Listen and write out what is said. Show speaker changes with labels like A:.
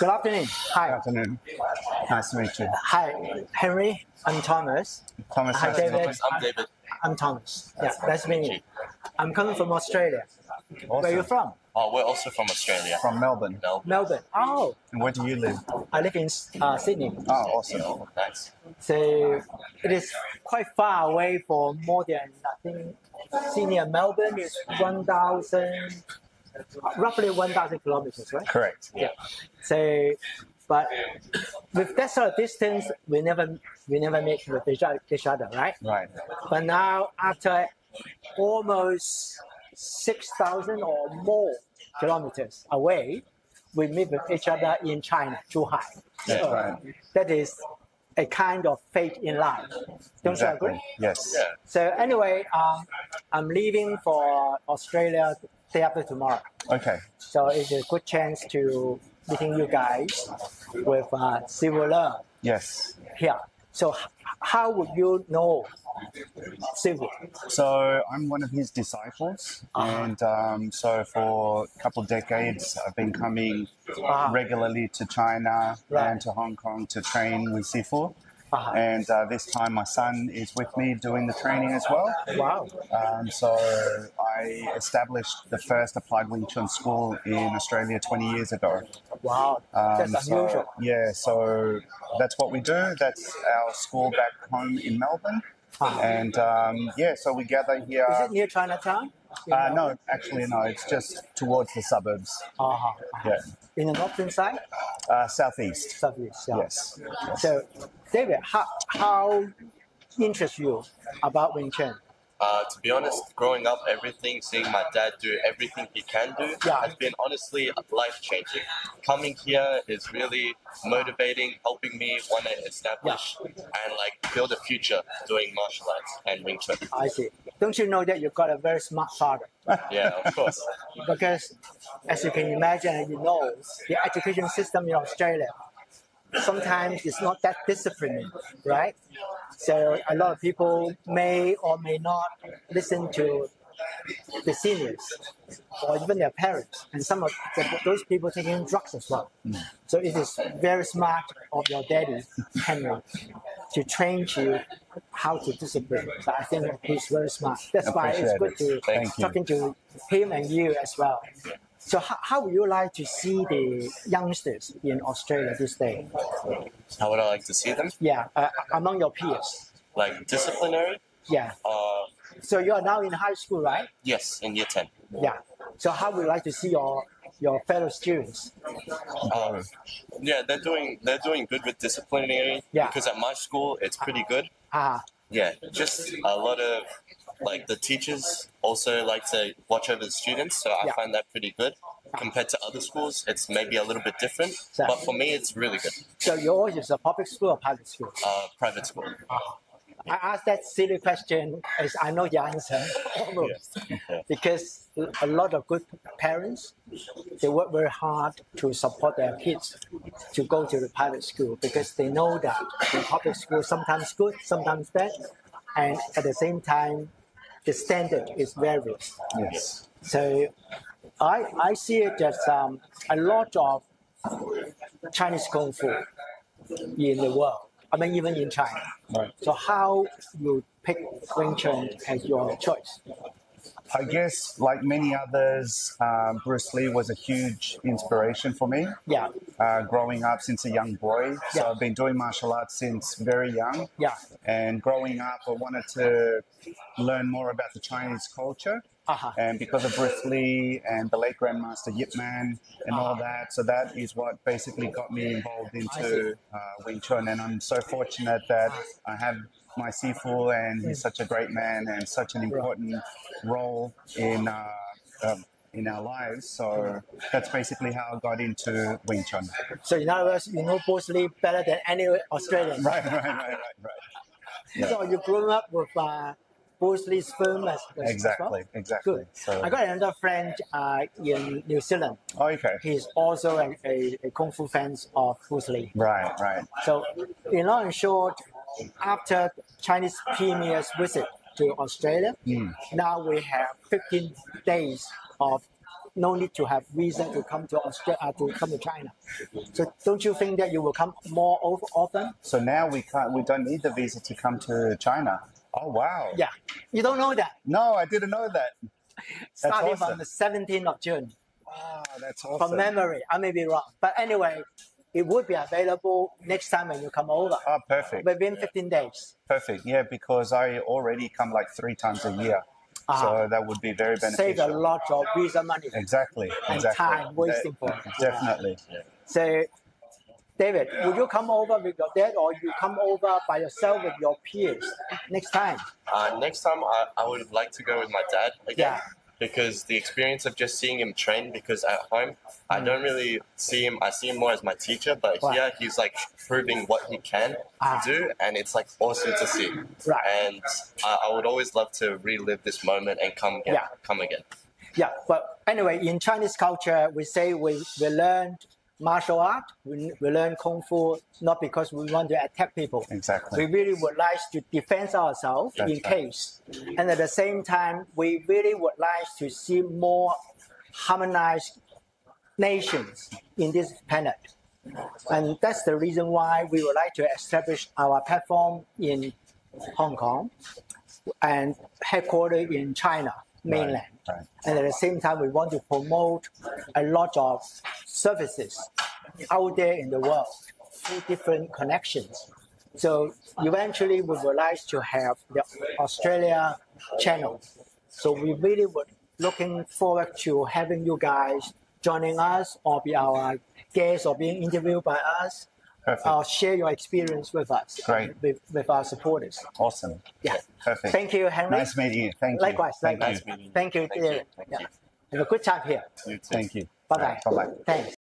A: Good afternoon. Hi.
B: Good afternoon. Nice to meet you.
A: Hi, Henry. I'm Thomas.
B: Thomas.
A: Hi, David.
C: I'm David.
A: I'm Thomas. Yeah, nice to meet you. I'm coming from Australia.
B: Awesome.
A: Where are you from?
C: Oh, we're also from Australia.
B: From Melbourne.
C: No.
A: Melbourne. Oh,
B: And where do you live?
A: I live in Sydney.
B: Oh, awesome.
C: Oh, nice.
A: So it is quite far away for more than, I think, Sydney and Melbourne is 1,000, roughly 1,000 kilometers, right?
B: Correct.
A: Yeah. So, but with that sort of distance, we never meet with each other, right?
B: Right.
A: But now, after almost 6,000 or more kilometers away, we meet with each other in China, Zhuhai.
B: That's
A: So
B: right.
A: that is a kind of fate in life. Don't you agree?
B: Exactly. Yes.
C: Yeah.
A: So anyway, I'm leaving for Australia day after tomorrow.
B: Okay.
A: So it's a good chance to meeting you guys with Silver Love
B: Yes.
A: here. So how would you know Silver?
B: So I'm one of his disciples, and so for a couple of decades, I've been coming regularly to China and to Hong Kong to train with Sifu. And this time my son is with me doing the training as well.
A: Wow.
B: So I established the first applied Wing Chun school in Australia 20 years ago.
A: Wow. That's unusual.
B: So that's what we do. That's our school back home in Melbourne. And so we gather here.
A: Is it near Chinatown?
B: No, actually, no. It's just towards the suburbs. Yeah.
A: In the northern side?
B: Southeast.
A: Southeast, yeah.
B: Yes.
A: So, David, how interests you about Wing Chun?
C: To be honest, growing up, seeing my dad do everything he can do has been honestly life-changing. Coming here is really motivating, helping me want to establish and build a future doing martial arts and Wing Chun.
A: I see. Don't you know that you've got a very smart father?
C: Yeah, of course.
A: Because, as you can imagine and you know, the education system in Australia sometimes it's not that disciplining, right? So a lot of people may or may not listen to the seniors or even their parents, and some of those people taking drugs as well. So it is very smart of your daddy, Henry, to train you how to discipline. So I think he's very smart. That's why it's good to talking to him and you as well. So how would you like to see the youngsters in Australia this day?
C: How would I like to see them?
A: Yeah, among your peers.
C: Like disciplinary?
A: Yeah. So you are now in high school, right?
C: Yes, in year 10.
A: Yeah. So how would you like to see your fellow students?
C: Yeah, they're doing good with disciplinary.
A: Yeah.
C: Because at my school it's pretty good. Yeah, just a lot of the teachers also like to watch over the students, so I find that pretty good. Compared to other schools, it's maybe a little bit different, but for me, it's really good.
A: So yours is a public school or private school?
C: Private school.
A: I asked that silly question as I know the answer almost. Because a lot of good parents, they work very hard to support their kids to go to the private school because they know that the public school sometimes good, sometimes bad, and at the same time, the standard is various.
B: Yes.
A: So I see it as a lot of Chinese Kung Fu in the world. I mean, even in China.
B: Right.
A: So how you pick Wing Chun as your choice?
B: I guess, like many others, Bruce Lee was a huge inspiration for me.
A: Yeah.
B: Growing up since a young boy. So I've been doing martial arts since very young.
A: Yeah.
B: And growing up, I wanted to learn more about the Chinese culture. And because of Bruce Lee and the late Grandmaster Yip Man and all that, so that is what basically got me involved into Wing Chun. And I'm so fortunate that I have my Sifu, and he's such a great man and such an important role in our lives. So that's basically how I got into Wing Chun.
A: So in other words, you know Bruce Lee better than any Australian.
B: Right. Yeah.
A: So you grew up with Bruce Lee's film as
B: Exactly.
A: Good.
B: So
A: I got another friend in New Zealand.
B: Oh, okay.
A: He's also a Kung Fu fan of Bruce Lee.
B: Right.
A: So, in long and short, after Chinese premier's visit to Australia, now we have 15 days of no need to have visa to come to Australia, to come to China. So don't you think that you will come more often?
B: So now we don't need the visa to come to China. Oh, wow.
A: Yeah. You don't know that?
B: No, I didn't know that.
A: Starting
B: awesome.
A: from the 17th of June.
B: Wow, that's awesome.
A: From memory, I may be wrong. But anyway, it would be available next time when you come over.
B: Oh, perfect.
A: Within 15 days.
B: Perfect, yeah, because I already come like 3 times a year. So that would be very beneficial.
A: Save a lot of visa money.
B: Exactly.
A: And time wasting for it.
B: Definitely.
A: So, David, would you come over with your dad or you come over by yourself with your peers next time?
C: Next time, I would like to go with my dad again.
A: Yeah.
C: Because the experience of just seeing him train, because at home, I don't really see him, I see him more as my teacher, but here he's like proving what he can do, and it's like awesome to see.
A: Right.
C: And I would always love to relive this moment and come again.
A: Yeah, but anyway, in Chinese culture, we say we learn martial art, we learn Kung Fu, not because we want to attack people.
B: Exactly.
A: We really would like to defend ourselves in case. And at the same time, we really would like to see more harmonized nations in this planet. And that's the reason why we would like to establish our platform in Hong Kong and headquartered in China, mainland.
B: Right.
A: And at the same time, we want to promote a lot of services out there in the world through different connections. So eventually, we would like to have the Australia channel. So we really would looking forward to having you guys joining us or be our guests or being interviewed by us.
B: Perfect.
A: Share your experience with us.
B: Great.
A: With our supporters.
B: Awesome.
A: Yeah.
B: Perfect.
A: Thank you, Henry.
B: Nice meeting you. Thank you.
A: Likewise.
C: Nice meeting you.
A: Thank you, dear.
C: Thank you.
A: Have a good time here.
C: You too.
B: Thank you.
A: Bye-bye.
B: Bye-bye.
A: Thanks.